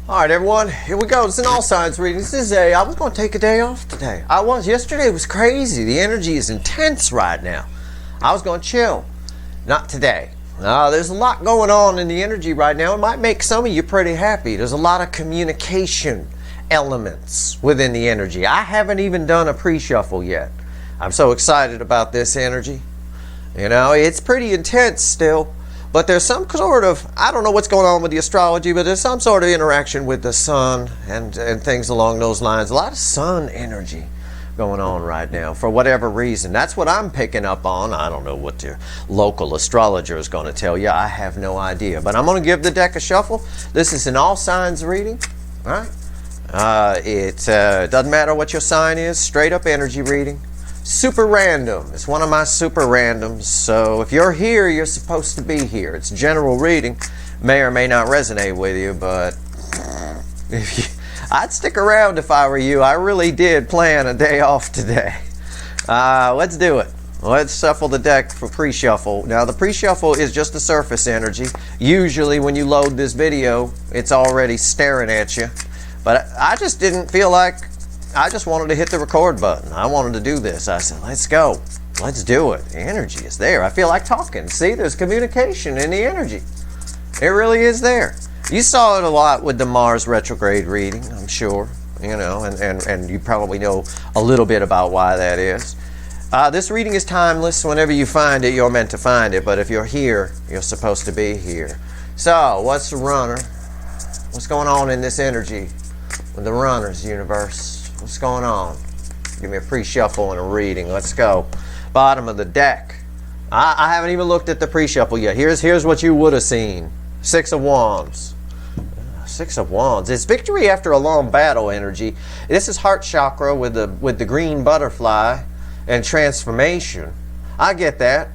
All right, everyone, here we go. It's an all signs reading. I was going to take a day off today. Yesterday was crazy. The energy is intense right now. I was going to chill. Not today. There's a lot going on in the energy right now. It might make some of you pretty happy. There's a lot of communication elements within the energy. I haven't even done a pre-shuffle yet. I'm so excited about this energy. You know, it's pretty intense still. But there's some sort of, I don't know what's going on with the astrology, but there's some sort of interaction with the sun and things along those lines. A lot of sun energy going on right now for whatever reason. That's what I'm picking up on. I don't know what your local astrologer is going to tell you. I have no idea. But I'm going to give the deck a shuffle. This is an all signs reading. All right. It doesn't matter what your sign is. Straight up energy reading. Super random. It's one of my super randoms. So if you're here, you're supposed to be here. It's general reading. May or may not resonate with you, but I'd stick around if I were you. I really did plan a day off today. Let's do it. Let's shuffle the deck for pre-shuffle. Now the pre-shuffle is just the surface energy. Usually when you load this video, it's already staring at you. But I just didn't feel like, I just wanted to hit the record button. I wanted to do this. I said, let's go. Let's do it. The energy is there. I feel like talking. See, there's communication in the energy. It really is there. You saw it a lot with the Mars retrograde reading, I'm sure. You know, and you probably know a little bit about why that is. This reading is timeless. Whenever you find it, you're meant to find it. But if you're here, you're supposed to be here. So, what's the runner? What's going on in this energy with the runners, universe? What's going on? Give me a pre-shuffle and a reading. Let's go. Bottom of the deck. I haven't even looked at the pre-shuffle yet. Here's what you would have seen. Six of Wands. Six of Wands. It's victory after a long battle energy. This is heart chakra with the green butterfly and transformation. I get that.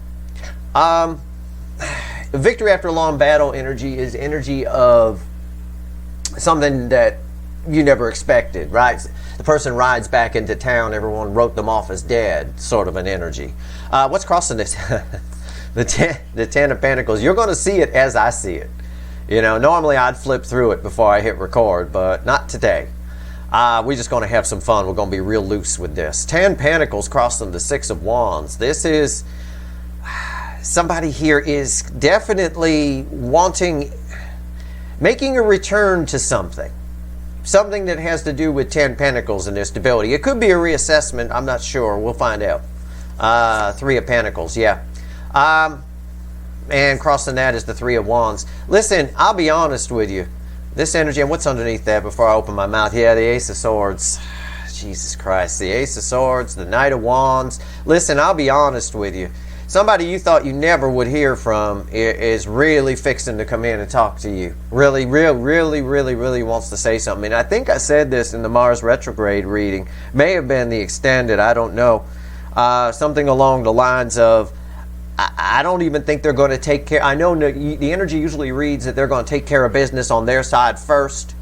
Victory after a long battle energy is energy of something that you never expected, right? The person rides back into town, everyone wrote them off as dead, sort of an energy. What's crossing this? the Ten of Pentacles. You're going to see it as I see it. You know, normally I'd flip through it before I hit record, but not today. We're just going to have some fun. We're going to be real loose with this. 10 Pentacles crossing the Six of Wands. This is, somebody here is definitely making a return to something. Something that has to do with 10 Pentacles and their stability. It could be a reassessment. I'm not sure. We'll find out. 3 of Pentacles, yeah. And crossing that is the 3 of Wands. Listen, I'll be honest with you. This energy, and what's underneath that before I open my mouth? Yeah, the Ace of Swords. Jesus Christ. The Ace of Swords, the Knight of Wands. Listen, I'll be honest with you. Somebody you thought you never would hear from is really fixing to come in and talk to you. Really wants to say something. And I think I said this in the Mars retrograde reading. May have been the extended, I don't know. Something along the lines of, I don't even think they're going to take care. I know the energy usually reads that they're going to take care of business on their side first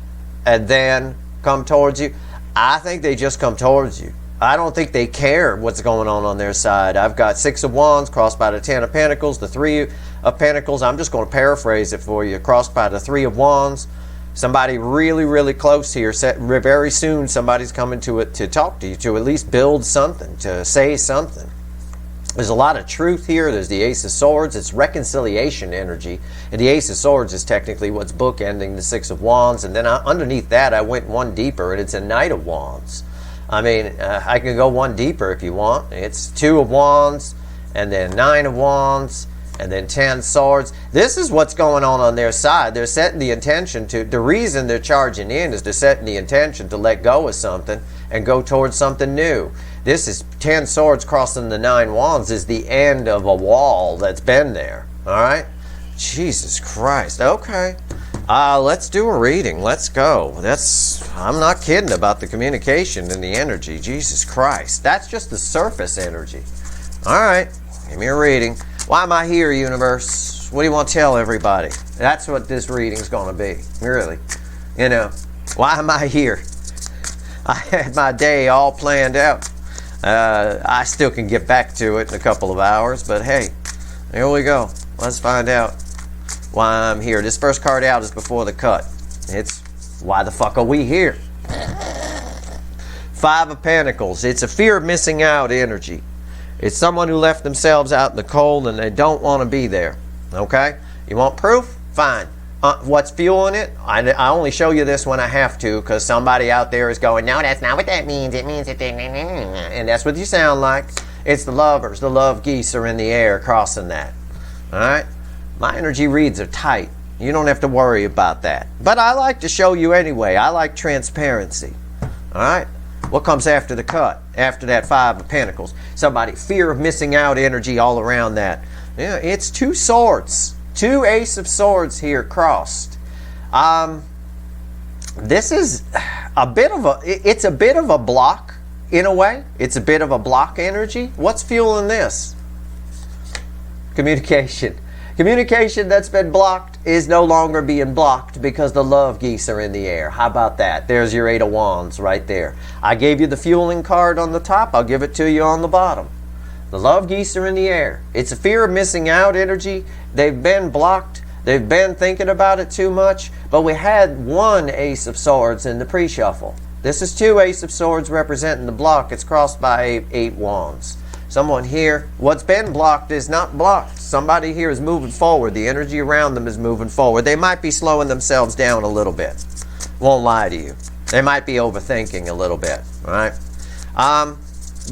and then come towards you. I think they just come towards you. I don't think they care what's going on their side. I've got 6 of Wands crossed by the 10 of Pentacles, the 3 of Pentacles. I'm just going to paraphrase it for you. Crossed by the 3 of Wands. Somebody really close here. Very soon somebody's coming to talk to you, to at least build something, to say something. There's a lot of truth here. There's the Ace of Swords. It's reconciliation energy. And the Ace of Swords is technically what's bookending the 6 of Wands. And then underneath that, I went one deeper, and it's a Knight of Wands. I mean, I can go one deeper if you want. It's 2 of Wands, and then 9 of Wands, and then 10 Swords. This is what's going on their side. They're setting the intention to, the reason they're charging in is they're setting the intention to let go of something and go towards something new. This is 10 Swords crossing the 9 Wands is the end of a wall that's been there. All right? Jesus Christ. Okay. Let's do a reading. Let's go. I'm not kidding about the communication and the energy. Jesus Christ. That's just the surface energy. All right. Give me a reading. Why am I here, universe? What do you want to tell everybody? That's what this reading's going to be. Really. You know, why am I here? I had my day all planned out. I still can get back to it in a couple of hours, but hey, here we go. Let's find out why I'm here. This first card out is before the cut. It's Why the fuck are we here? Five of Pentacles. It's a fear of missing out energy. It's someone who left themselves out in the cold and they don't want to be there. Okay? You want proof? Fine. What's fueling it? I only show you this when I have to, because somebody out there is going, no, that's not what that means. It means it. And that's what you sound like. It's the lovers. The love geese are in the air crossing that. All right? My energy reads are tight. You don't have to worry about that. But I like to show you anyway. I like transparency. All right? What comes after the cut? After that Five of Pentacles? Somebody, fear of missing out energy all around that. Yeah, it's two swords. Two Ace of Swords here crossed. This is a bit of it's a bit of a block in a way. It's a bit of a block energy. What's fueling this? Communication. Communication that's been blocked is no longer being blocked because the love geese are in the air. How about that? There's your Eight of Wands right there. I gave you the fueling card on the top. I'll give it to you on the bottom. The love geese are in the air. It's a fear of missing out energy. They've been blocked. They've been thinking about it too much. But we had one Ace of Swords in the pre-shuffle. This is two Ace of Swords representing the block. It's crossed by eight wands. Someone here, what's been blocked is not blocked. Somebody here is moving forward. The energy around them is moving forward. They might be slowing themselves down a little bit. Won't lie to you. They might be overthinking a little bit. All right?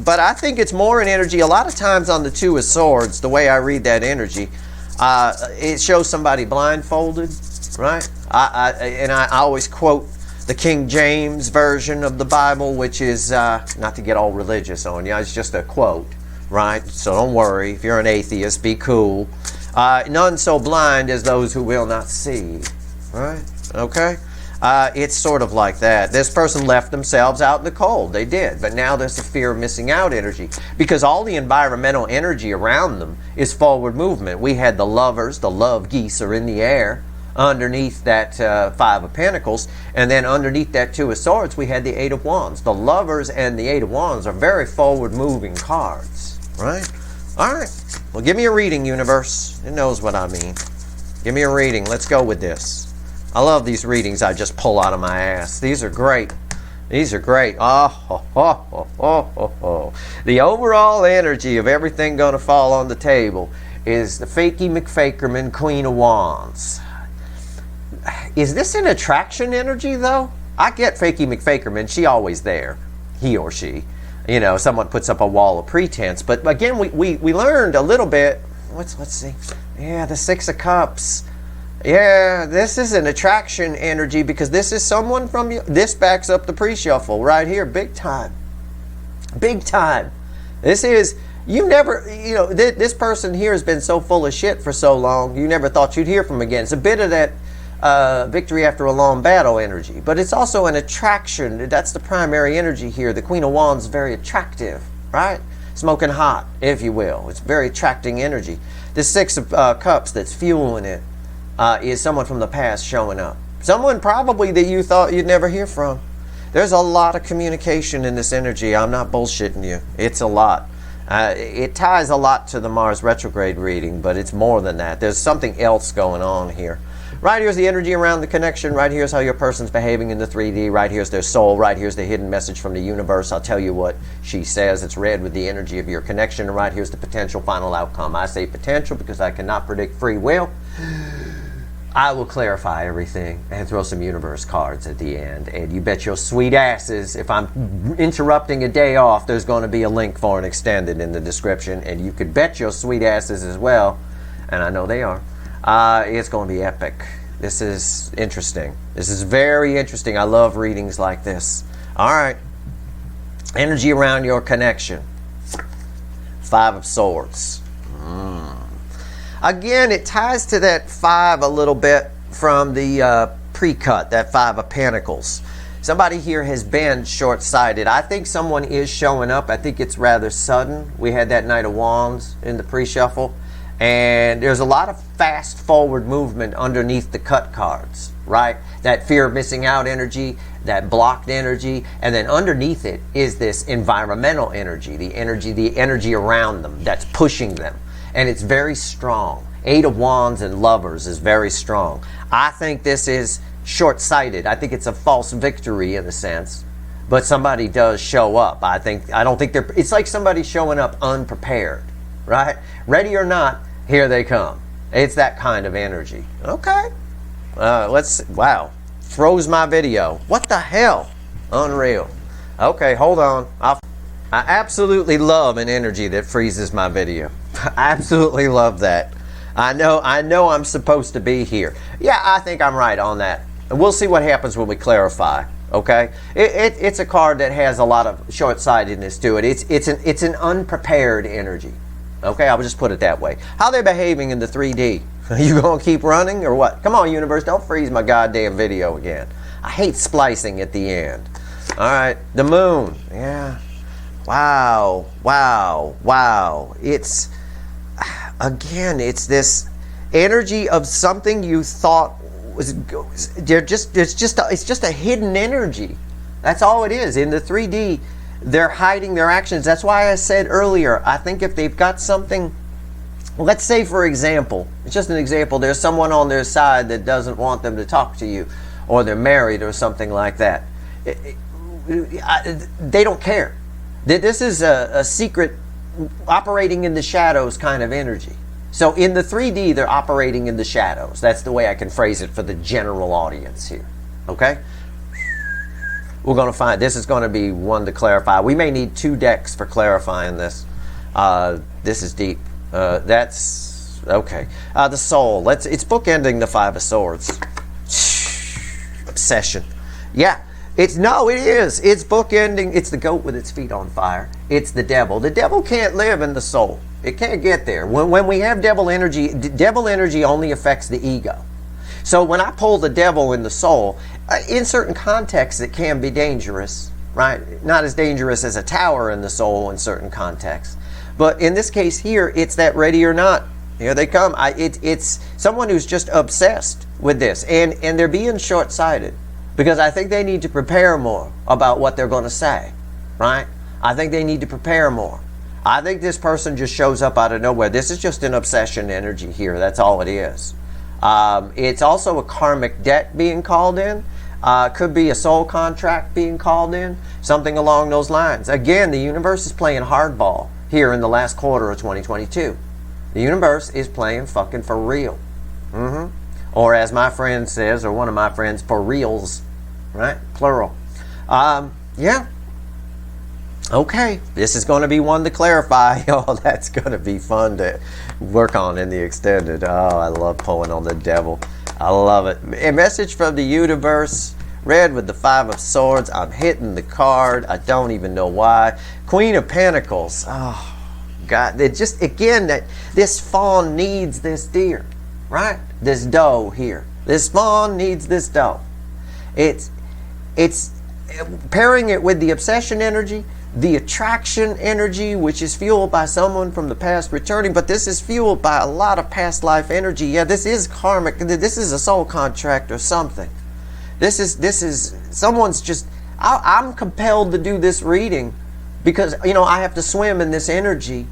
But I think it's more an energy. A lot of times on the Two of Swords, the way I read that energy, it shows somebody blindfolded, right? I always quote the King James version of the Bible, which is, not to get all religious on you, it's just a quote, right? So don't worry. If you're an atheist, be cool. None so blind as those who will not see, right? Okay? It's sort of like that. This person left themselves out in the cold. They did. But now there's a fear of missing out energy. Because all the environmental energy around them is forward movement. We had the lovers. The love geese are in the air underneath that Five of Pentacles. And then underneath that Two of Swords, we had the Eight of Wands. The lovers and the Eight of Wands are very forward moving cards. Right? All right. Well, give me a reading, universe. It knows what I mean. Give me a reading. Let's go with this. I love these readings I just pull out of my ass. These are great. These are great. The overall energy of everything going to fall on the table is the Fakey McFakerman Queen of Wands. Is this an attraction energy, though? I get Fakey McFakerman. She always there. He or she. You know, someone puts up a wall of pretense. But again, we learned a little bit. Let's see. Yeah, the Six of Cups. Yeah, this is an attraction energy because this is someone from you. This backs up the pre-shuffle right here, big time. Big time. This is, you never, you know, this person here has been so full of shit for so long, you never thought you'd hear from them again. It's a bit of that victory after a long battle energy, but it's also an attraction. That's the primary energy here. The Queen of Wands is very attractive, right? Smoking hot, if you will. It's very attracting energy. The Six of Cups that's fueling it. Is someone from the past showing up. Someone probably that you thought you'd never hear from. There's a lot of communication in this energy. I'm not bullshitting you. It's a lot. It ties a lot to the Mars retrograde reading, but it's more than that. There's something else going on here. Right here's the energy around the connection. Right here's how your person's behaving in the 3D. Right here's their soul. Right here's the hidden message from the universe. I'll tell you what she says. It's read with the energy of your connection. And right here's the potential final outcome. I say potential because I cannot predict free will. I will clarify everything and throw some universe cards at the end. And you bet your sweet asses, if I'm interrupting a day off, there's going to be a link for an extended in the description. And you could bet your sweet asses as well, and I know they are, it's going to be epic. This is interesting. This is very interesting. I love readings like this. All right. Energy around your connection. Five of Swords. Again, it ties to that five a little bit from the pre-cut, that Five of Pentacles. Somebody here has been short-sighted. I think someone is showing up. I think it's rather sudden. We had that Knight of Wands in the pre-shuffle. And there's a lot of fast forward movement underneath the cut cards, right? That fear of missing out energy, that blocked energy, and then underneath it is this environmental energy, the energy around them that's pushing them. And it's very strong. Eight of Wands and Lovers is very strong. I think this is short-sighted. I think it's a false victory in a sense. But somebody does show up. I don't think they're, it's like somebody showing up unprepared, right? Ready or not, here they come. It's that kind of energy. Okay. Wow. Froze my video. What the hell? Unreal. Okay, hold on. I absolutely love an energy that freezes my video. I absolutely love that. I know I'm supposed to be here. Yeah, I think I'm right on that. And we'll see what happens when we clarify. Okay, it's a card that has a lot of short-sightedness to it. It's an unprepared energy. Okay, I'll just put it that way. How are they behaving in the 3D? Are you gonna keep running or what? Come on, universe, don't freeze my goddamn video again. I hate splicing at the end. All right, the moon. Yeah. Wow. It's again, it's this energy of something you thought. It's just a hidden energy. That's all it is. In the 3D, they're hiding their actions. That's why I said earlier, I think if they've got something, let's say for example, it's just an example, there's someone on their side that doesn't want them to talk to you, or they're married or something like that. They don't care. This is a secret operating in the shadows kind of energy. So in the 3D, they're operating in the shadows. That's the way I can phrase it for the general audience here. Okay? We're going to find, this is going to be one to clarify. We may need 2 decks for clarifying this. This is deep. That's, okay. The soul. It's bookending the 5 of Swords. Obsession. Yeah. It is. It's bookending. It's the goat with its feet on fire. It's the devil. The devil can't live in the soul. It can't get there. When we have devil energy only affects the ego. So when I pull the devil in the soul, in certain contexts it can be dangerous, right? Not as dangerous as a tower in the soul in certain contexts. But in this case here, it's that ready or not. Here they come. It's someone who's just obsessed with this. And they're being short-sighted. Because I think they need to prepare more about what they're going to say, right? I think they need to prepare more. I think this person just shows up out of nowhere. This is just an obsession energy here. That's all it is. It's also a karmic debt being called in. Could be a soul contract being called in. Something along those lines. Again, the universe is playing hardball here in the last quarter of 2022. The universe is playing fucking for real. Or as my friend says, or one of my friends, for reals. Right? Plural. Yeah. Okay, this is going to be one to clarify. Oh, that's going to be fun to work on in the extended. Oh, I love pulling on the devil. I love it. A message from the universe. Red with the 5 of Swords. I'm hitting the card. I don't even know why. Queen of Pentacles. Oh, God. It just, again, that this fawn needs this deer. Right? This doe here. This fawn needs this doe. It's pairing it with the obsession energy, the attraction energy, which is fueled by someone from the past returning, but this is fueled by a lot of past life energy. Yeah, this is karmic. This is a soul contract or something. This is someone's just, I'm compelled to do this reading because, you know, I have to swim in this energy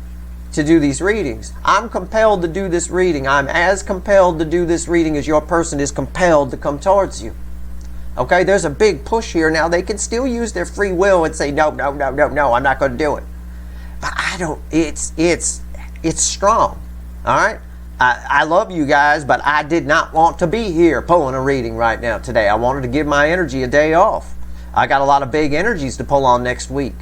to do these readings. I'm compelled to do this reading. I'm as compelled to do this reading as your person is compelled to come towards you. Okay, there's a big push here. Now, they can still use their free will and say, no, I'm not going to do it. But I don't, it's strong. All right? I love you guys, but I did not want to be here pulling a reading right now today. I wanted to give my energy a day off. I got a lot of big energies to pull on next week.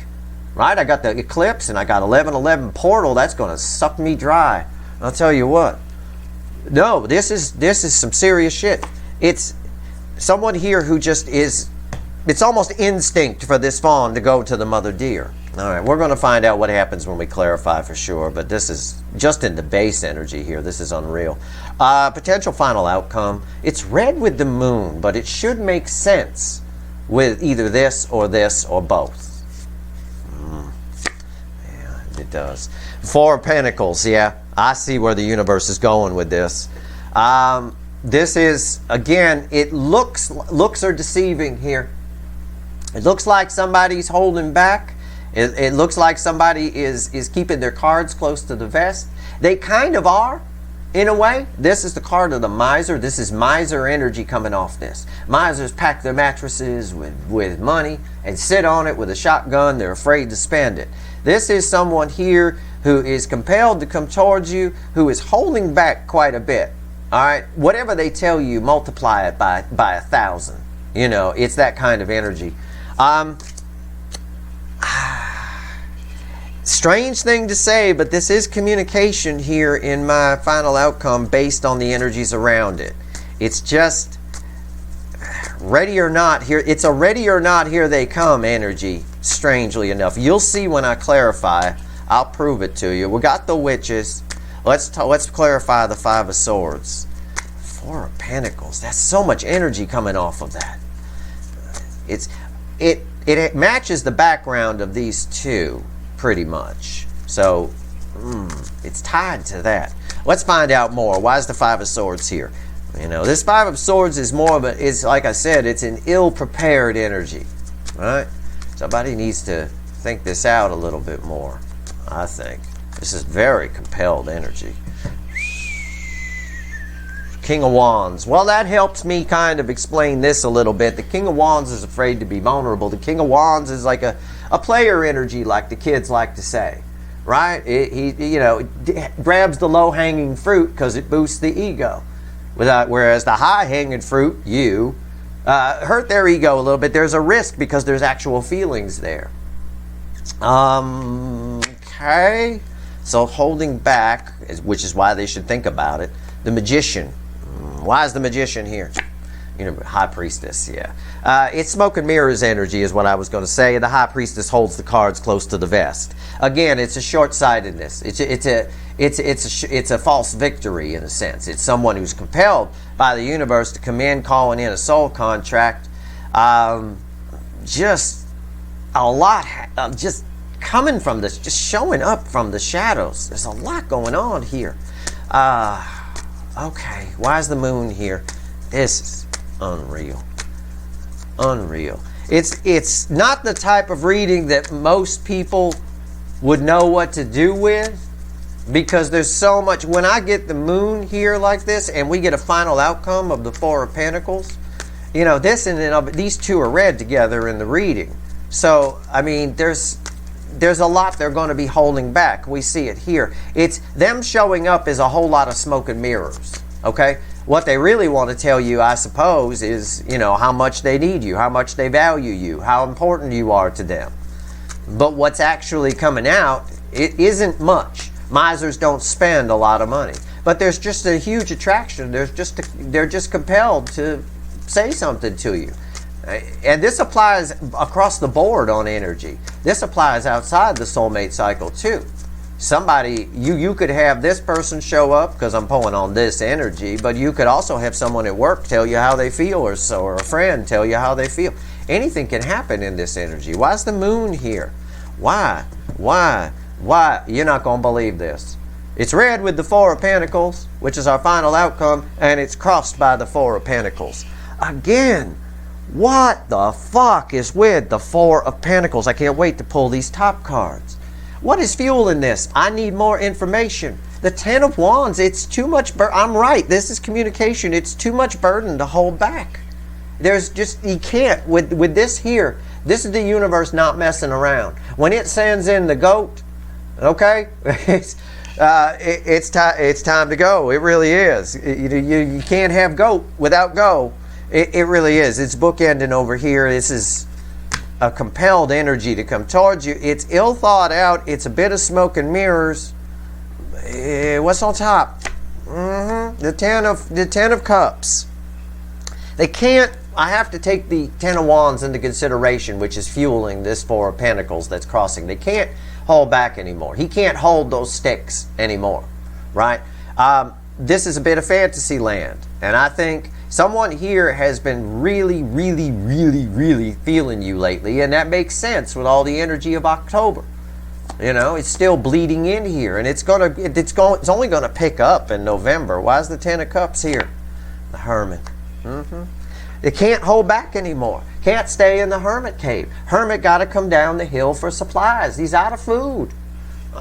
Right? I got the eclipse and I got 11/11 portal. That's going to suck me dry. I'll tell you what. No, this is some serious shit. It's someone here who just is, it's almost instinct for this fawn to go to the mother deer. All right, we're going to find out what happens when we clarify for sure, but this is just in the base energy here. This is unreal. Potential final outcome. It's red with the moon, but it should make sense with either this or both. Yeah, it does. 4 of Pentacles, yeah. I see where the universe is going with this. This is, again, it looks are deceiving here. It looks like somebody's holding back. It looks like somebody is keeping their cards close to the vest. They kind of are, In a way, this is the card of the miser. This is miser energy coming off this. Misers pack their mattresses with money and sit on it with a shotgun. They're afraid to spend it. This is someone here who is compelled to come towards you, who is holding back quite a bit. All right? Whatever they tell you, multiply it by 1,000. You know, it's that kind of energy. Strange thing to say, but this is communication here in my final outcome based on the energies around it. It's just ready or not here. It's a ready or not here they come energy, strangely enough. You'll see when I clarify. I'll prove it to you. We got the witches. Let's clarify the Five of Swords. Four of Pentacles. That's so much energy coming off of that. It matches the background of these two pretty much. So it's tied to that. Let's find out more. Why is the Five of Swords here? You know, this Five of Swords is more of a, it's like I said, it's an ill-prepared energy. Right? Somebody needs to think this out a little bit more, I think. This is very compelled energy. King of Wands. Well, that helps me kind of explain this a little bit. The King of Wands is afraid to be vulnerable. The King of Wands is like a player energy, like the kids like to say, right? He grabs the low-hanging fruit because it boosts the ego. Whereas the high-hanging fruit, hurt their ego a little bit. There's a risk because there's actual feelings there. Okay. So holding back, which is why they should think about it. The Magician. Why is the Magician here? You know, High Priestess, yeah. It's smoke and mirrors energy is what I was going to say. The High Priestess holds the cards close to the vest. Again, it's a short-sightedness. It's a false victory in a sense. It's someone who's compelled by the universe to come in, calling in a soul contract. Just a lot, just coming from this, just showing up from the shadows. There's a lot going on here. Okay, why is the Moon here? This is unreal. Unreal. It's not the type of reading that most people would know what to do with, because there's so much. When I get the Moon here like this and we get a final outcome of the Four of Pentacles, you know, this and then these two are read together in the reading. So, I mean, there's a lot they're going to be holding back. We see it here. It's them showing up is a whole lot of smoke and mirrors. Okay? What they really want to tell you, I suppose, is, you know, how much they need you, how much they value you, how important you are to them. But what's actually coming out, it isn't much. Misers don't spend a lot of money. But there's just a huge attraction. They're just compelled to say something to you. And this applies across the board on energy. This applies outside the soulmate cycle too. Somebody, you could have this person show up, because I'm pulling on this energy, but you could also have someone at work tell you how they feel, or a friend tell you how they feel. Anything can happen in this energy. Why is the Moon here? Why? You're not going to believe this. It's read with the Four of Pentacles, which is our final outcome, and it's crossed by the Four of Pentacles. Again, what the fuck is with the Four of Pentacles? I can't wait to pull these top cards. What is fueling this? I need more information. The Ten of Wands, it's too much I'm right, this is communication. It's too much burden to hold back. There's just, you can't, with this here, this is the universe not messing around. When it sends in the goat, okay, it's time to go. It really is. You can't have goat without go. It really is. It's bookending over here. This is a compelled energy to come towards you. It's ill thought out. It's a bit of smoke and mirrors. What's on top? The Ten of Cups. They can't. I have to take the Ten of Wands into consideration, which is fueling this Four of Pentacles that's crossing. They can't hold back anymore. He can't hold those sticks anymore, right? This is a bit of fantasy land, and I think someone here has been really feeling you lately, and that makes sense with all the energy of October. You know, it's still bleeding in here, and it's only gonna pick up in November. Why is the Ten of Cups here? The Hermit. They can't hold back anymore. Can't stay in the hermit cave. Hermit got to come down the hill for supplies. He's out of food.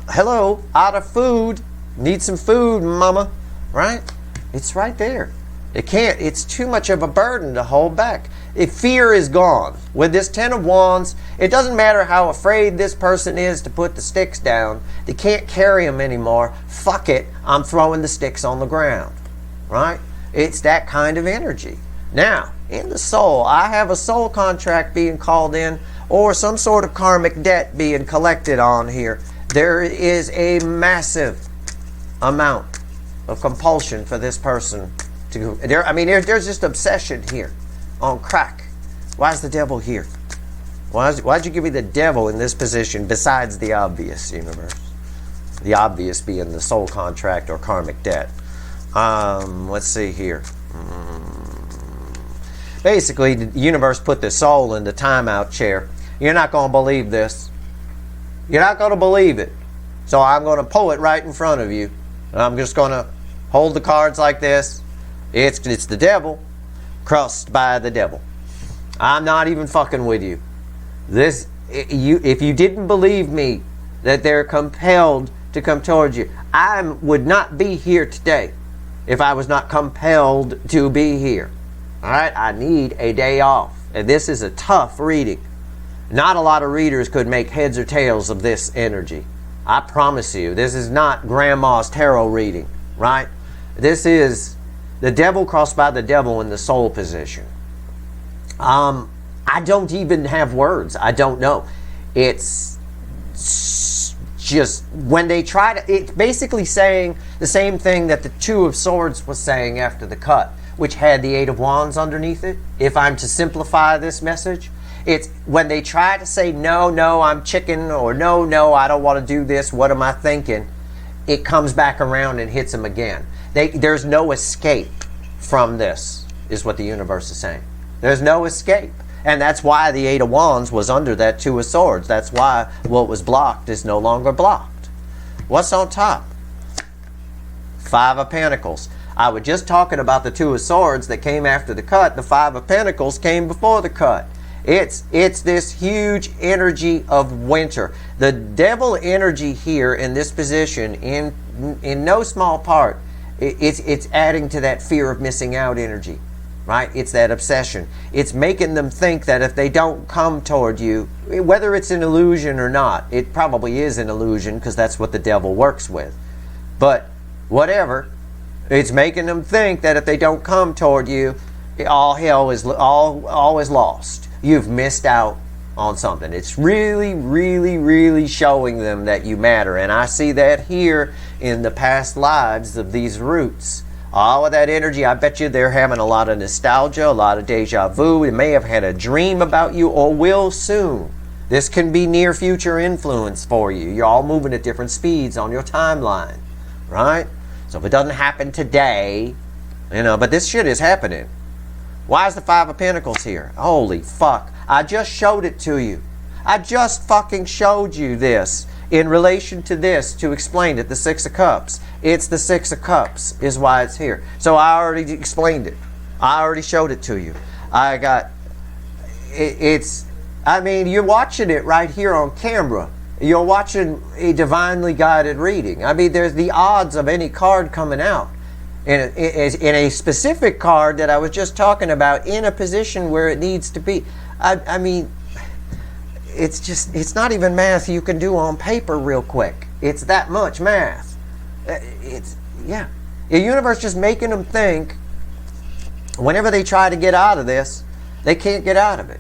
Hello, out of food. Need some food, mama. right? It's right there. It's too much of a burden to hold back. If fear is gone. With this Ten of Wands, it doesn't matter how afraid this person is to put the sticks down. They can't carry them anymore. Fuck it, I'm throwing the sticks on the ground, right? It's that kind of energy. Now, in the soul, I have a soul contract being called in, or some sort of karmic debt being collected on here. There is a massive amount of compulsion for this person to go. There's just obsession here on crack. Why is the devil here? Why'd you give me the devil in this position besides the obvious, universe? The obvious being the soul contract or karmic debt. Let's see here. Basically, the universe put the soul in the timeout chair. You're not going to believe this. You're not going to believe it. So I'm going to pull it right in front of you. And I'm just going to hold the cards like this. It's the devil, crossed by the devil. I'm not even fucking with you. If you didn't believe me that they're compelled to come towards you, I would not be here today if I was not compelled to be here. All right, I need a day off. And this is a tough reading. Not a lot of readers could make heads or tails of this energy. I promise you, this is not grandma's tarot reading, right? This is the devil crossed by the devil in the soul position. I don't even have words. I don't know. It's just when they try to, it's basically saying the same thing that the Two of Swords was saying after the cut, which had the Eight of Wands underneath it. If I'm to simplify this message, it's when they try to say, no, I'm chicken, or no, I don't want to do this, what am I thinking? It comes back around and hits them again. There's no escape from this, is what the universe is saying. There's no escape. And that's why the Eight of Wands was under that Two of Swords. That's why what was blocked is no longer blocked. What's on top? Five of Pentacles. I was just talking about the Two of Swords that came after the cut. The Five of Pentacles came before the cut. It's this huge energy of winter. The devil energy here in this position, in no small part, it's adding to that fear of missing out energy, right? It's that obsession. It's making them think that if they don't come toward you, whether it's an illusion or not, it probably is an illusion because that's what the devil works with. But whatever, it's making them think that if they don't come toward you, all is lost. You've missed out on something. It's really, really, really showing them that you matter. And I see that here in the past lives of these roots. All of that energy, I bet you they're having a lot of nostalgia, a lot of deja vu. They may have had a dream about you or will soon. This can be near future influence for you. You're all moving at different speeds on your timeline, right? So if it doesn't happen today, but this shit is happening. Why is the Five of Pentacles here? Holy fuck. I just showed it to you. I just fucking showed you this in relation to this to explain it. The Six of Cups. It's the Six of Cups is why it's here. So I already explained it. I already showed it to you. You're watching it right here on camera. You're watching a divinely guided reading. There's the odds of any card coming out. In a specific card that I was just talking about in a position where it needs to be. It's not even math you can do on paper real quick. It's that much math. The universe just making them think whenever they try to get out of this, they can't get out of it.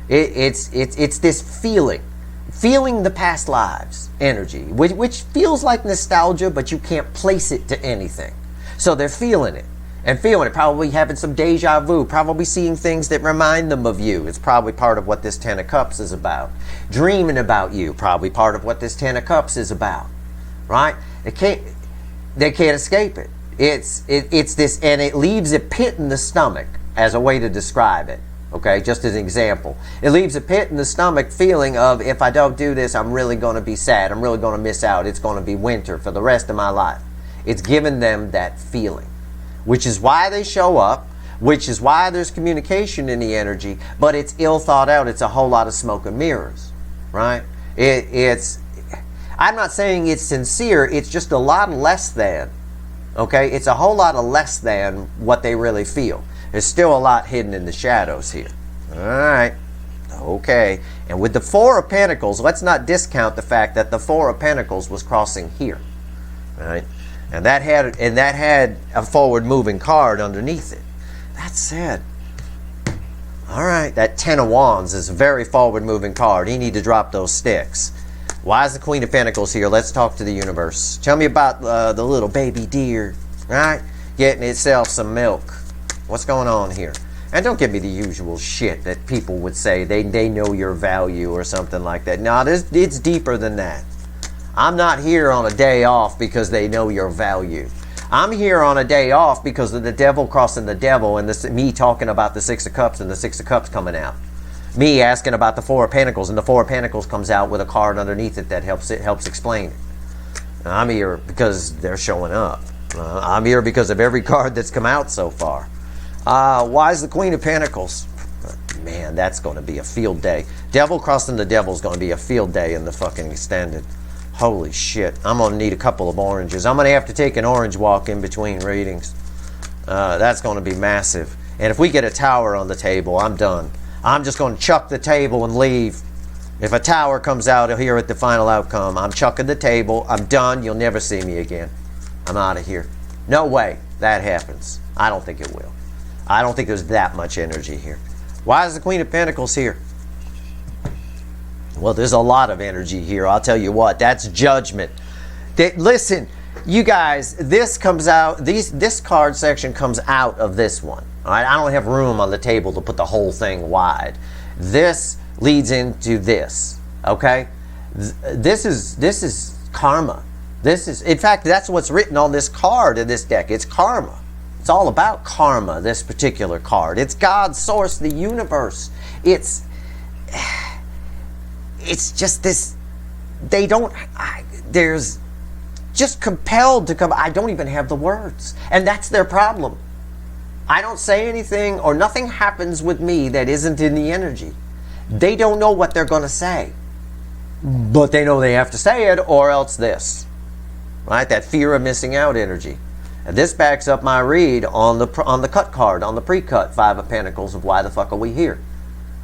It's this feeling the past lives energy, which feels like nostalgia, but you can't place it to anything. So they're feeling it, probably having some deja vu, probably seeing things that remind them of you. It's probably part of what this Ten of Cups is about. Dreaming about you, probably part of what this Ten of Cups is about, right? They can't escape it. It's this, and it leaves a pit in the stomach as a way to describe it. Okay, just as an example. It leaves a pit in the stomach feeling of, if I don't do this, I'm really going to be sad. I'm really going to miss out. It's going to be winter for the rest of my life. It's given them that feeling, which is why they show up, which is why there's communication in the energy, but it's ill thought out. It's a whole lot of smoke and mirrors, right? I'm not saying it's sincere. It's just a lot less than. Okay, it's a whole lot of less than what they really feel. There's still a lot hidden in the shadows here. All right. Okay. And with the Four of Pentacles, let's not discount the fact that the Four of Pentacles was crossing here. All right. And that had a forward moving card underneath it. That said, all right, that Ten of Wands is a very forward moving card. You need to drop those sticks. Why is the Queen of Pentacles here? Let's talk to the universe. Tell me about the little baby deer, right? Getting itself some milk. What's going on here? And don't give me the usual shit that people would say. They know your value or something like that. No, it's deeper than that. I'm not here on a day off because they know your value. I'm here on a day off because of the devil crossing the devil and me talking about the Six of Cups and the Six of Cups coming out. Me asking about the Four of Pentacles and the Four of Pentacles comes out with a card underneath it that helps explain it. I'm here because they're showing up. I'm here because of every card that's come out so far. Why is the Queen of Pentacles? Man, that's going to be a field day. Devil crossing the devil is going to be a field day in the fucking extended. Holy shit. I'm going to need a couple of oranges. I'm going to have to take an orange walk in between readings. That's going to be massive. And if we get a tower on the table, I'm done. I'm just going to chuck the table and leave. If a tower comes out here at the final outcome, I'm chucking the table. I'm done. You'll never see me again. I'm out of here. No way that happens. I don't think it will. I don't think there's that much energy here. Why is the Queen of Pentacles here? Well, there's a lot of energy here. I'll tell you what. That's judgment. Listen, you guys, this comes out. This card section comes out of this one. All right, I don't have room on the table to put the whole thing wide. This leads into this. Okay, this is karma. In fact, that's what's written on this card in this deck. It's karma. It's all about karma. This particular card. It's God's source, the universe. It's just this. There's just compelled to come. I don't even have the words, and that's their problem. I don't say anything or nothing happens with me that isn't in the energy. They don't know what they're going to say, but they know they have to say it or else this. Right? That fear of missing out energy. And this backs up my read on the cut card, on the pre-cut Five of Pentacles of why the fuck are we here?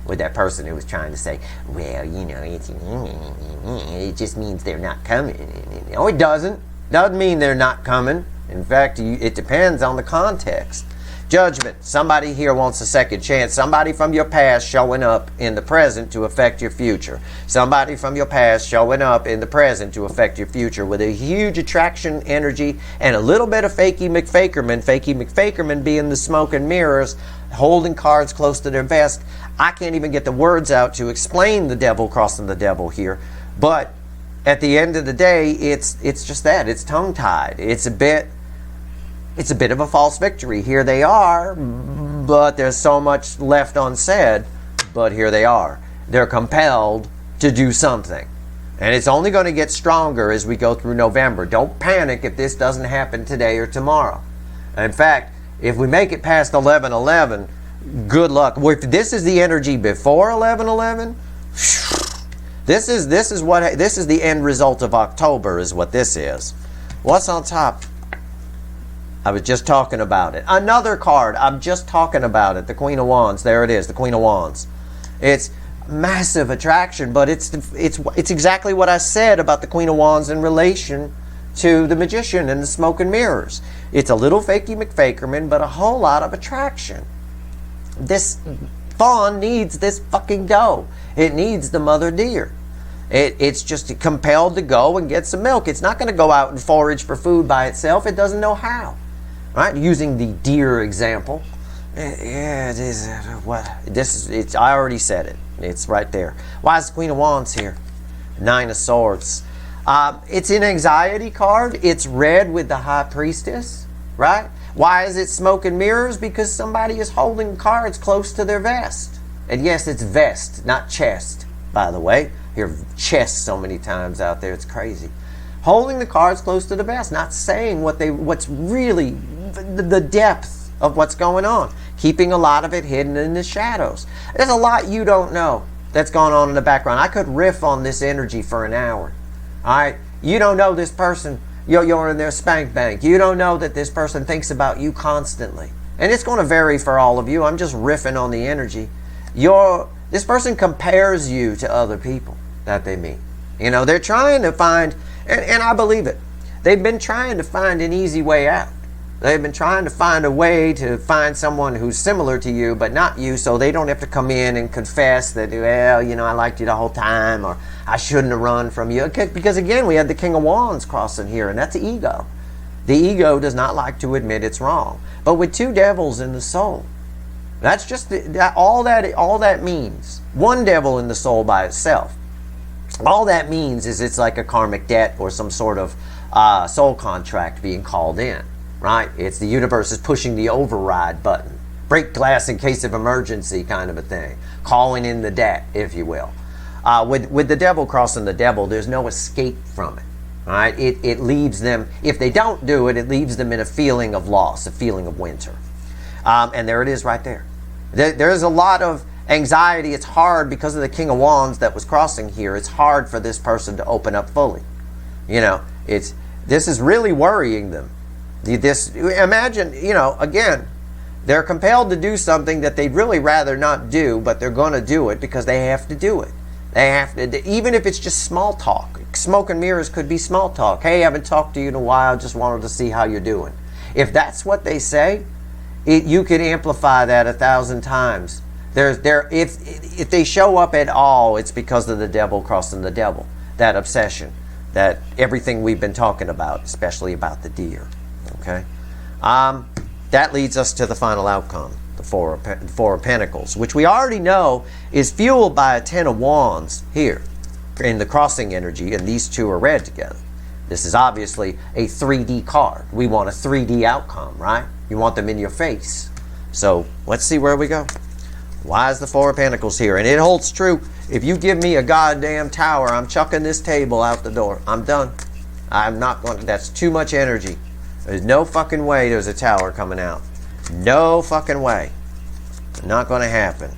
With that person who was trying to say, well, you know, it just means they're not coming. No, it doesn't. Doesn't mean they're not coming. In fact, it depends on the context. Judgment. Somebody here wants a second chance. Somebody from your past showing up in the present to affect your future. Somebody from your past showing up in the present to affect your future with a huge attraction energy and a little bit of fakey McFakerman. Fakey McFakerman being the smoke and mirrors, holding cards close to their vest. I can't even get the words out to explain the devil crossing the devil here. But at the end of the day, it's just that. It's tongue-tied. It's a bit of a false victory. Here they are, but there's so much left unsaid, but here they are. They're compelled to do something. And it's only going to get stronger as we go through November. Don't panic if this doesn't happen today or tomorrow. In fact, if we make it past 11/11, good luck. If this is the energy before 11/11, this is the end result of October is what this is. What's on top? I was just talking about it. Another card. I'm just talking about it. The Queen of Wands. There it is. The Queen of Wands. It's massive attraction, but it's exactly what I said about the Queen of Wands in relation to the Magician and the Smoke and Mirrors. It's a little fakey McFakerman, but a whole lot of attraction. This fawn needs this fucking dough. It needs the mother deer. It's just compelled to go and get some milk. It's not going to go out and forage for food by itself. It doesn't know how. Right? Using the deer example. Yeah, it is. I already said it. It's right there. Why is the Queen of Wands here? Nine of Swords. It's an anxiety card. It's red with the High Priestess. Right? Why is it Smoke and Mirrors? Because somebody is holding cards close to their vest. And yes, it's vest, not chest, by the way. You hear chest so many times out there, it's crazy. Holding the cards close to the vest, not saying what's really the depth of what's going on. Keeping a lot of it hidden in the shadows. There's a lot you don't know that's going on in the background. I could riff on this energy for an hour. All right? You don't know this person you're in their spank bank. You don't know that this person thinks about you constantly. And it's going to vary for all of you. I'm just riffing on the energy. This person compares you to other people that they meet. You know, they're trying to find, and I believe it, they've been trying to find an easy way out. They've been trying to find a way to find someone who's similar to you, but not you, so they don't have to come in and confess that, well, you know, I liked you the whole time, or I shouldn't have run from you. Because again, we had the King of Wands crossing here, and that's the ego. The ego does not like to admit it's wrong. But with two devils in the soul, that's just all that means. One devil in the soul by itself. All that means is it's like a karmic debt or some sort of soul contract being called in, right? It's the universe is pushing the override button. Break glass in case of emergency kind of a thing. Calling in the debt, if you will. With the devil crossing the devil, there's no escape from it. Right? It leaves them, if they don't do it, it leaves them in a feeling of loss, a feeling of winter. And there it is right there. There's a lot of anxiety. It's hard because of the King of Wands that was crossing here. It's hard for this person to open up fully. You know, this is really worrying them. Imagine, you know, again, they're compelled to do something that they'd really rather not do, but they're going to do it because they have to do it. They have to, even if it's just small talk. Smoke and mirrors could be small talk. Hey, I haven't talked to you in a while. Just wanted to see how you're doing. If that's what they say, you could amplify that 1,000 times. If they show up at all, it's because of the devil crossing the devil. That obsession, that everything we've been talking about, especially about the deer. Okay, that leads us to the final outcome. The Four of Pentacles, which we already know is fueled by a Ten of Wands here in the crossing energy, and these two are read together. This is obviously a 3D card. We want a 3D outcome, right? You want them in your face. So let's see where we go. Why is the Four of Pentacles here? And it holds true. If you give me a goddamn tower, I'm chucking this table out the door. I'm done. I'm not going to, that's too much energy. There's no fucking way there's a tower coming out. No fucking way. Not going to happen.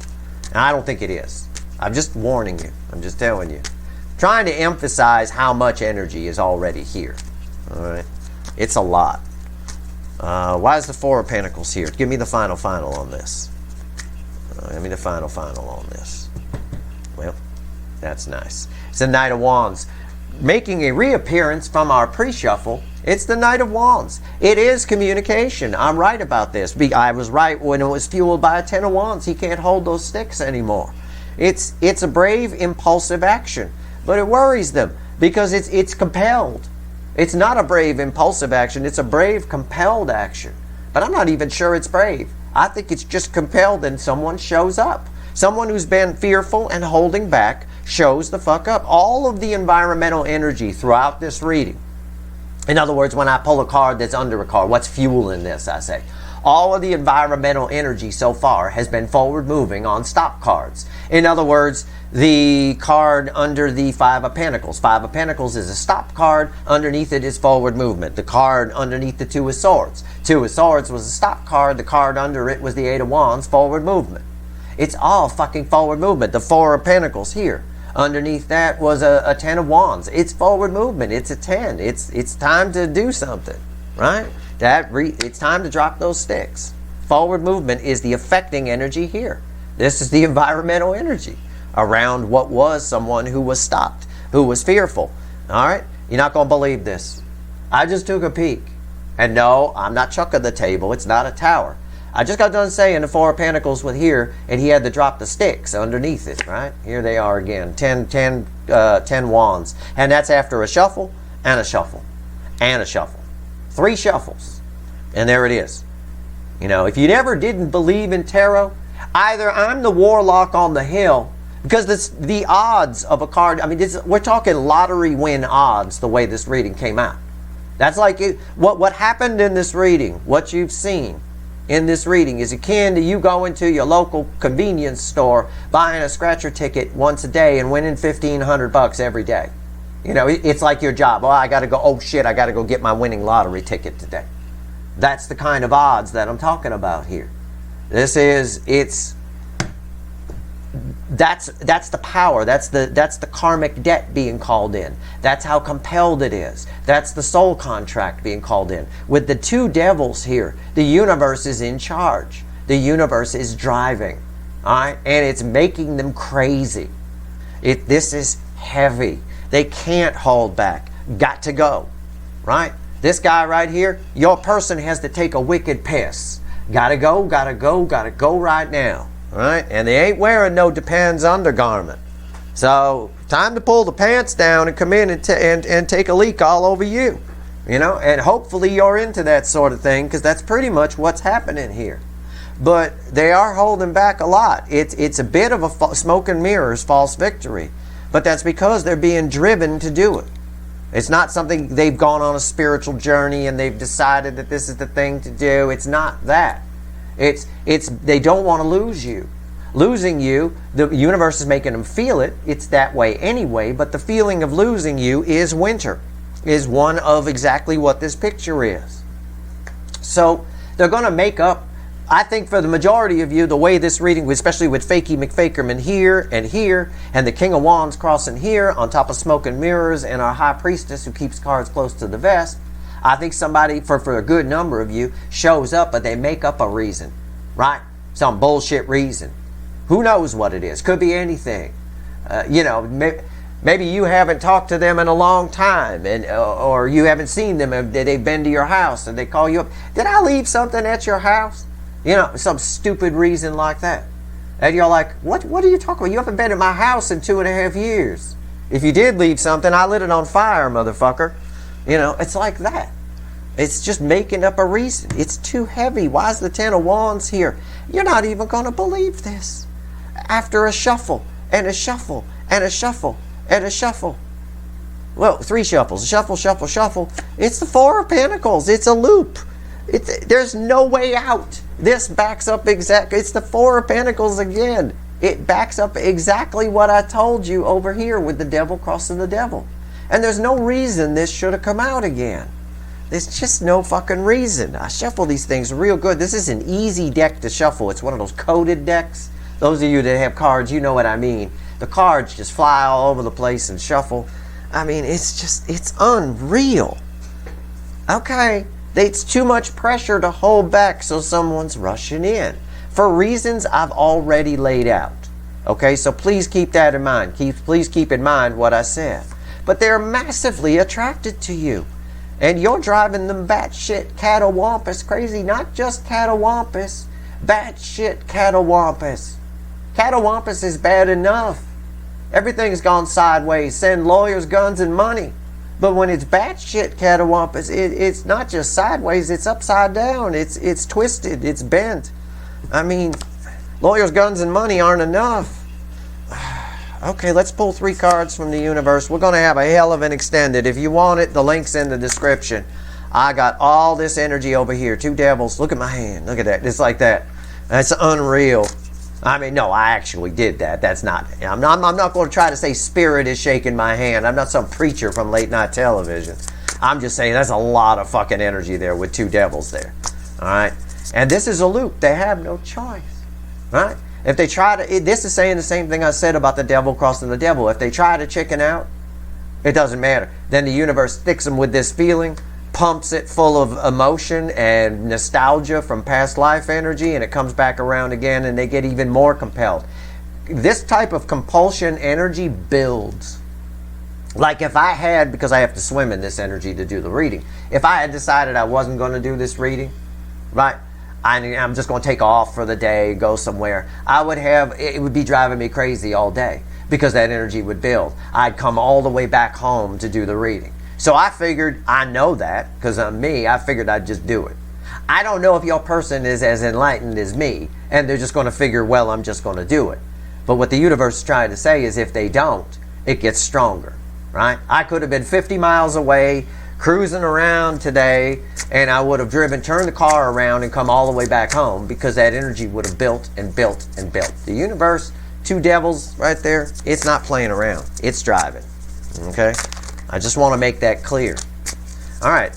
And I don't think it is. I'm just warning you. I'm just telling you. Trying to emphasize how much energy is already here. Alright? It's a lot. Why is the Four of Pentacles here? Give me the final on this. Give me the final on this. Well, that's nice. It's the Knight of Wands. Making a reappearance from our pre-shuffle. It's the Knight of Wands. It is communication. I'm right about this. I was right when it was fueled by a Ten of Wands. He can't hold those sticks anymore. It's a brave, impulsive action. But it worries them because it's compelled. It's not a brave, impulsive action. It's a brave, compelled action. But I'm not even sure it's brave. I think it's just compelled and someone shows up. Someone who's been fearful and holding back shows the fuck up. All of the environmental energy throughout this reading. In other words, when I pull a card that's under a card, what's fueling this, I say? All of the environmental energy so far has been forward moving on stop cards. In other words, the card under the Five of Pentacles. Five of Pentacles is a stop card. Underneath it is forward movement. The card underneath the Two of Swords. Two of Swords was a stop card. The card under it was the Eight of Wands, forward movement. It's all fucking forward movement. The Four of Pentacles here. Underneath that was a Ten of Wands. It's forward movement. It's a 10. It's time to do something, right? It's time to drop those sticks. Forward movement is the affecting energy here. This is the environmental energy around what was someone who was stopped, who was fearful. All right? You're not going to believe this. I just took a peek. And no, I'm not chucking the table. It's not a tower. I just got done saying the Four of Pentacles was here, and he had to drop the sticks underneath it, right? Here they are again, 10 wands. And that's after a shuffle, and a shuffle, and a shuffle. 3 shuffles. And there it is. You know, if you never didn't believe in tarot, either I'm the warlock on the hill, because the odds of a card, I mean, we're talking lottery win odds, the way this reading came out. That's like what happened in this reading, what you've seen in this reading is akin to you going to your local convenience store, buying a scratcher ticket once a day and winning $1,500 every day. You know, it's like your job. Oh, I got to go, oh shit, I got to go get my winning lottery ticket today. That's the kind of odds that I'm talking about here. It's That's the power. That's the karmic debt being called in. That's how compelled it is. That's the soul contract being called in. With the two devils here, the universe is in charge. The universe is driving. All right? And it's making them crazy. This is heavy. They can't hold back. Got to go. Right? This guy right here, your person has to take a wicked piss. Gotta go, gotta go, gotta go right now. Right? And they ain't wearing no Depends undergarment. So, time to pull the pants down and come in and take a leak all over you. You know, and hopefully you're into that sort of thing, because that's pretty much what's happening here. But they are holding back a lot. It's a bit of a smoke and mirrors, false victory. But that's because they're being driven to do it. It's not something they've gone on a spiritual journey and they've decided that this is the thing to do. It's not that. It's they don't want to lose you. Losing you, the universe is making them feel it. It's that way anyway, but the feeling of losing you is winter, is one of exactly what this picture is. So they're going to make up, I think for the majority of you, the way this reading, especially with Fakey McFakerman here, and the King of Wands crossing here, on top of Smoke and Mirrors, and our High Priestess who keeps cards close to the vest, I think somebody, for a good number of you, shows up, but they make up a reason, right? Some bullshit reason. Who knows what it is? Could be anything. You know, maybe you haven't talked to them in a long time, or you haven't seen them, and they've been to your house, and they call you up. Did I leave something at your house? You know, some stupid reason like that. And you're like, what are you talking about? You haven't been at my house in 2.5 years. If you did leave something, I lit it on fire, motherfucker. You know, it's like that. It's just making up a reason. It's too heavy. Why is the Ten of Wands here? You're not even going to believe this. After a shuffle, and a shuffle, and a shuffle, and a shuffle. Well, 3 shuffles. Shuffle, shuffle, shuffle. It's the Four of Pentacles. It's a loop. There's no way out. This backs up exactly. It's the Four of Pentacles again. It backs up exactly what I told you over here with the Devil crossing the Devil. And there's no reason this should have come out again. There's just no fucking reason. I shuffle these things real good. This is an easy deck to shuffle. It's one of those coded decks. Those of you that have cards, you know what I mean. The cards just fly all over the place and shuffle. I mean, it's unreal. Okay, it's too much pressure to hold back, so someone's rushing in. For reasons I've already laid out. Okay, so please keep that in mind. Please keep in mind what I said. But they're massively attracted to you. And you're driving them batshit catawampus crazy. Not just catawampus, batshit catawampus. Catawampus is bad enough. Everything's gone sideways. Send lawyers, guns, and money. But when it's batshit catawampus, it's not just sideways, it's upside down. It's twisted, it's bent. I mean, lawyers, guns, and money aren't enough. Okay, let's pull 3 cards from the universe. We're going to have a hell of an extended. If you want it, the link's in the description. I got all this energy over here. 2 devils. Look at my hand. Look at that. It's like that. That's unreal. I mean, no, I actually did that. That's not. I'm not going to try to say spirit is shaking my hand. I'm not some preacher from late night television. I'm just saying that's a lot of fucking energy there with 2 devils there. All right? And this is a loop. They have no choice. Right? If they try to, this is saying the same thing I said about the Devil crossing the Devil. If they try to chicken out, it doesn't matter. Then the universe sticks them with this feeling, pumps it full of emotion and nostalgia from past life energy, and it comes back around again, and they get even more compelled. This type of compulsion energy builds. Like if I had, because I have to swim in this energy to do the reading, if I had decided I wasn't going to do this reading, right? I'm just going to take off for the day, go somewhere. It would be driving me crazy all day because that energy would build. I'd come all the way back home to do the reading. So I figured, I know that because I'm me, I figured I'd just do it. I don't know if your person is as enlightened as me and they're just going to figure, well, I'm just going to do it. But what the universe is trying to say is if they don't, it gets stronger, right? I could have been 50 miles away, cruising around today, and I would have turned the car around and come all the way back home because that energy would have built and built and built. The universe, 2 devils right there, it's not playing around. It's driving. Okay? I just want to make that clear. All right.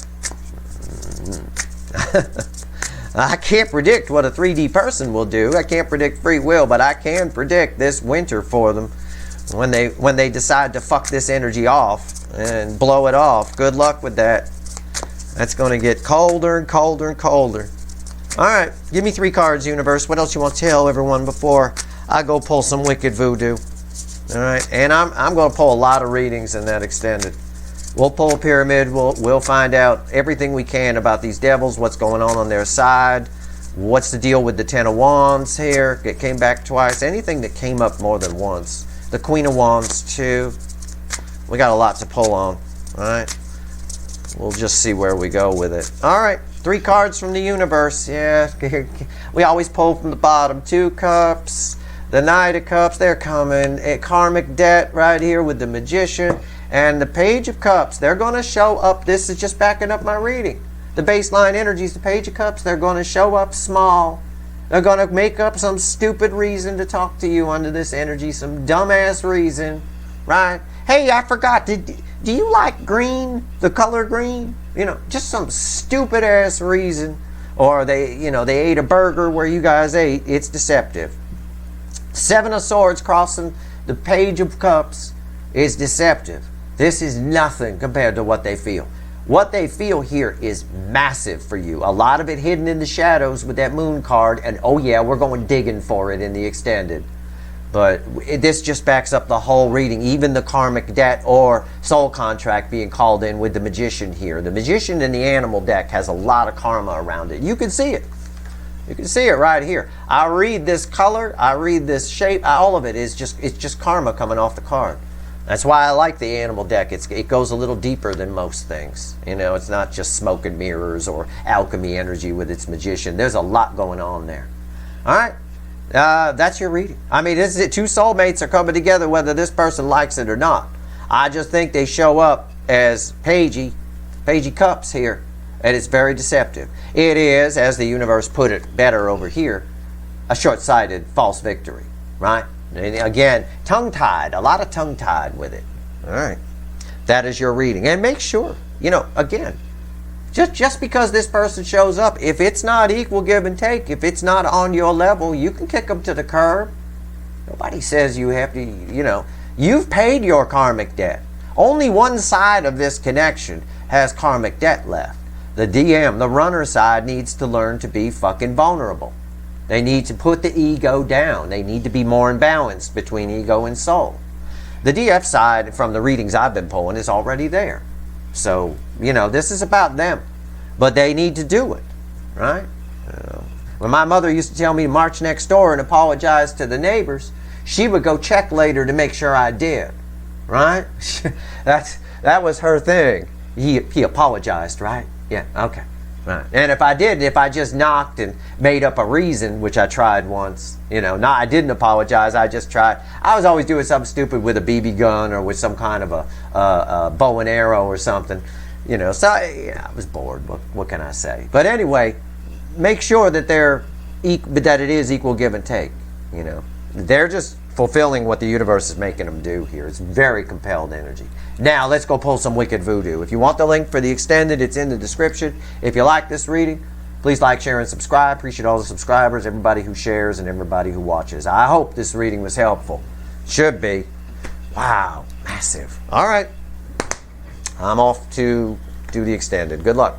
I can't predict what a 3D person will do. I can't predict free will, but I can predict this winter for them. When they decide to fuck this energy off and blow it off, good luck with that. That's going to get colder and colder and colder. All right, give me 3 cards, universe. What else you want to tell everyone before I go pull some wicked voodoo? All right, and I'm going to pull a lot of readings in that extended. We'll pull a pyramid. We'll find out everything we can about these devils, what's going on their side, what's the deal with the 10 of Wands here. It came back twice. Anything that came up more than once. The Queen of Wands too. We got a lot to pull on. All right, we'll just see where we go with it. All right, 3 cards from the universe. Yeah, we always pull from the bottom. 2 cups. The Knight of Cups, they're coming. A karmic debt right here with the Magician. And the Page of Cups, they're going to show up. This is just backing up my reading. The baseline energies, the Page of Cups, they're going to show up small. They're going to make up some stupid reason to talk to you under this energy. Some dumbass reason, right? Hey, I forgot. Do you like green? The color green? You know, just some stupid ass reason. Or they ate a burger where you guys ate. It's deceptive. 7 of Swords crossing the Page of Cups is deceptive. This is nothing compared to what they feel. What they feel here is massive for you. A lot of it hidden in the shadows with that Moon card. And oh yeah, we're going digging for it in the extended. But this just backs up the whole reading. Even the karmic debt or soul contract being called in with the Magician here. The Magician in the animal deck has a lot of karma around it. You can see it. You can see it right here. I read this color. I read this shape. All of it is just karma coming off the card. That's why I like the animal deck. It goes a little deeper than most things. You know, it's not just smoke and mirrors or alchemy energy with its Magician. There's a lot going on there. All right. That's your reading. I mean, this is it. 2 soulmates are coming together whether this person likes it or not. I just think they show up as pagey cups here. And it's very deceptive. It is, as the universe put it better over here, a short-sighted false victory. Right? And again, tongue-tied, a lot of tongue-tied with it. All right. That is your reading. And make sure, again, just because this person shows up, if it's not equal give and take, if it's not on your level, you can kick them to the curb. Nobody says you have to, you've paid your karmic debt. Only one side of this connection has karmic debt left. The DM, the runner side, needs to learn to be fucking vulnerable. They need to put the ego down. They need to be more in balance between ego and soul. The DF side, from the readings I've been pulling, is already there. So, this is about them. But they need to do it, right? When my mother used to tell me to march next door and apologize to the neighbors, she would go check later to make sure I did, right? That was her thing. He apologized, right? Yeah, okay. Right. And if I just knocked and made up a reason, which I tried once, I didn't apologize, I just tried. I was always doing something stupid with a BB gun or with some kind of a bow and arrow or something, so I was bored. What can I say? But anyway, make sure that that it is equal give and take, They're just fulfilling what the universe is making them do here. It's very compelled energy. Now, let's go pull some wicked voodoo. If you want the link for the extended, it's in the description. If you like this reading, please like, share, and subscribe. Appreciate all the subscribers, everybody who shares, and everybody who watches. I hope this reading was helpful. Should be. Wow, massive. All right. I'm off to do the extended. Good luck.